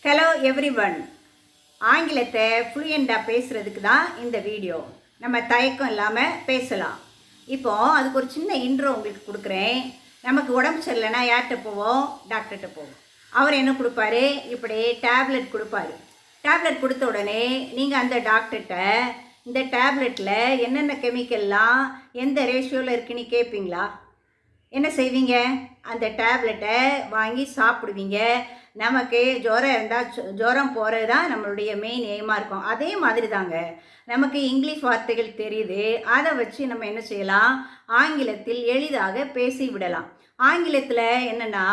Hello everyone. ஆங்கிலத்தை ஃப்ளூயண்டாக பேசுகிறதுக்கு தான் இந்த வீடியோ. நம்ம தயக்கம் இல்லாமல் பேசலாம். இப்போது அதுக்கு ஒரு சின்ன இன்ட்ரோ உங்களுக்கு கொடுக்குறேன். நமக்கு உடம்பு சரியில்லைன்னா யார்கிட்ட போவோம்? டாக்டர்கிட்ட போவோம். அவர் என்ன கொடுப்பாரு? இப்படி டேப்லெட் கொடுப்பாரு. டேப்லெட் கொடுத்த உடனே நீங்கள் அந்த டாக்டர்கிட்ட இந்த டேப்லெட்டில் என்னென்ன கெமிக்கல்லாம் எந்த ரேஷியோவில் இருக்குன்னு கேட்பீங்களா? என்ன செய்வீங்க? அந்த டேப்லெட்டை வாங்கி சாப்பிடுவீங்க. நமக்கு ஜுரம் இருந்தால் ஜுரம் போகிறது தான் நம்மளுடைய மெயின் எய்மாக இருக்கும். அதே மாதிரி தாங்க நமக்கு இங்கிலீஷ் வார்த்தைகள் தெரியுது. அதை வச்சு நம்ம என்ன செய்யலாம்? ஆங்கிலத்தில் எளிதாக பேசி விடலாம். ஆங்கிலத்தில் என்னென்னா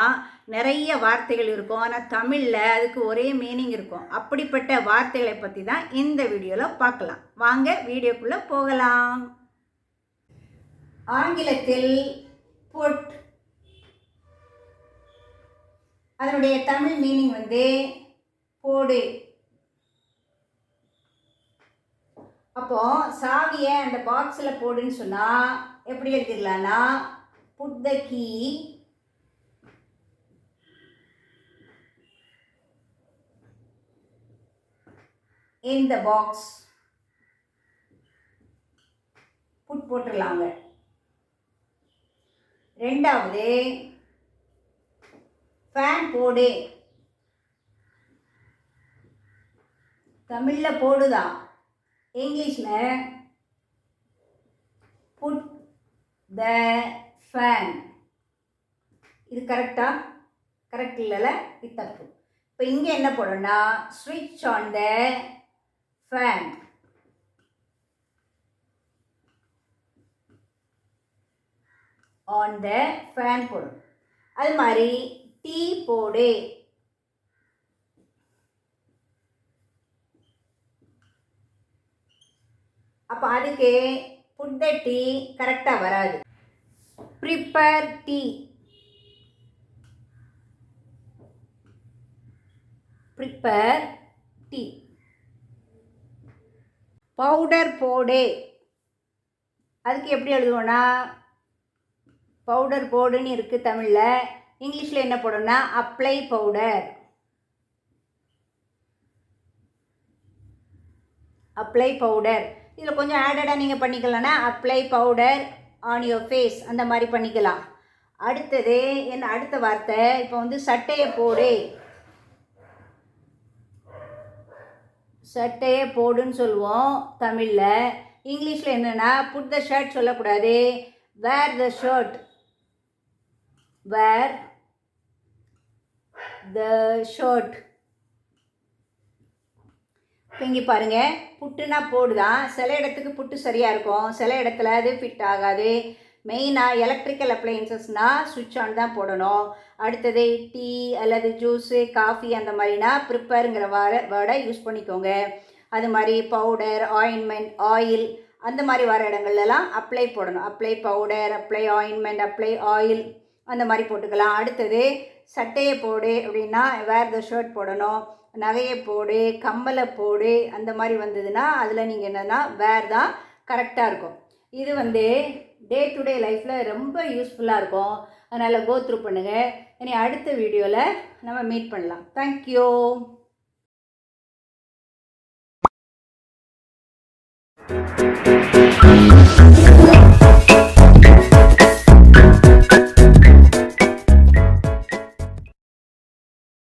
நிறைய வார்த்தைகள் இருக்கும், ஆனால் தமிழில் அதுக்கு ஒரே மீனிங் இருக்கும். அப்படிப்பட்ட வார்த்தைகளை பற்றி தான் இந்த வீடியோவில் பார்க்கலாம். வாங்க வீடியோக்குள்ளே போகலாம். ஆங்கிலத்தில் புட், அதனுடைய தமிழ் மீனிங் போடு. அப்போ சாவியை அந்த பாக்ஸில் போடுன்னு சொன்னால் எப்படி எழுதிடலான்னா, put the key in the box. Put போட்டுடலாங்க. ரெண்டாவது, ஃபேன் போடு. தமிழில் போடுதான், இங்கிலீஷில் புட் த ஃபேன். இது கரெக்டா? கரெக்ட் இல்லைல்ல? இது தப்பு. இப்போ இங்கே என்ன போடணும்னா, ஸ்விட்ச் on the fan. On the fan போடும். அது மாதிரி டீ போடு. அப்போ அதுக்கு புட் த டீ கரெக்டாக வராது. Prepare tea. Prepare tea. Powder போடு. அதுக்கு எப்படி எழுதுவோன்னா, பவுடர் போடுன்னு இருக்குது தமிழில். இங்கிலீஷில் என்ன போடணும்னா, அப்ளை பவுடர். Apply powder. இதில் கொஞ்சம் ஆடடாக நீங்கள் பண்ணிக்கலாம்னா, apply powder on your face, அந்த மாதிரி பண்ணிக்கலாம். அடுத்தது என்ன? அடுத்த வார்த்தை இப்போ சட்டையை போடு. சட்டையை போடுன்னு சொல்லுவோம் தமிழில். இங்கிலீஷில் என்னென்னா, புட் த ஷர்ட் சொல்லக்கூடாது, வேர் த ஷர்ட். வேர் த ஷர்ட். இப்போ இங்கே பாருங்கள், புட்டுனா போடுதான். சில இடத்துக்கு புட்டு சரியாக இருக்கும், சில இடத்துல அது ஃபிட் ஆகாது. மெயினாக எலக்ட்ரிக்கல் அப்ளையன்சஸ்னால் சுவிட்ச் ஆன் தான் போடணும். அடுத்தது டீ அல்லது ஜூஸு, காஃபி அந்த மாதிரினா ப்ரிப்பேருங்கிற வேர்டை யூஸ் பண்ணிக்கோங்க. அது மாதிரி பவுடர், ஆயின்மெண்ட், ஆயில் அந்த மாதிரி வர இடங்கள்லாம் அப்ளை போடணும். Apply powder, apply ointment, apply oil அந்த மாதிரி போட்டுக்கலாம். அடுத்தது சட்டையை போடு அப்படின்னா வேர் த ஷர்ட் போடணும். நகையை போடு, கம்மலை போடு அந்த மாதிரி வந்ததுன்னா அதில் நீங்கள் என்னென்னா வேர் தான் கரெக்டாக இருக்கும். இது டே டு டே லைஃப்பில் ரொம்ப யூஸ்ஃபுல்லாக இருக்கும். அதனால் கோ த்ரூ பண்ணுங்கள். இனி அடுத்த வீடியோவில் நம்ம மீட் பண்ணலாம். தேங்க்யூ.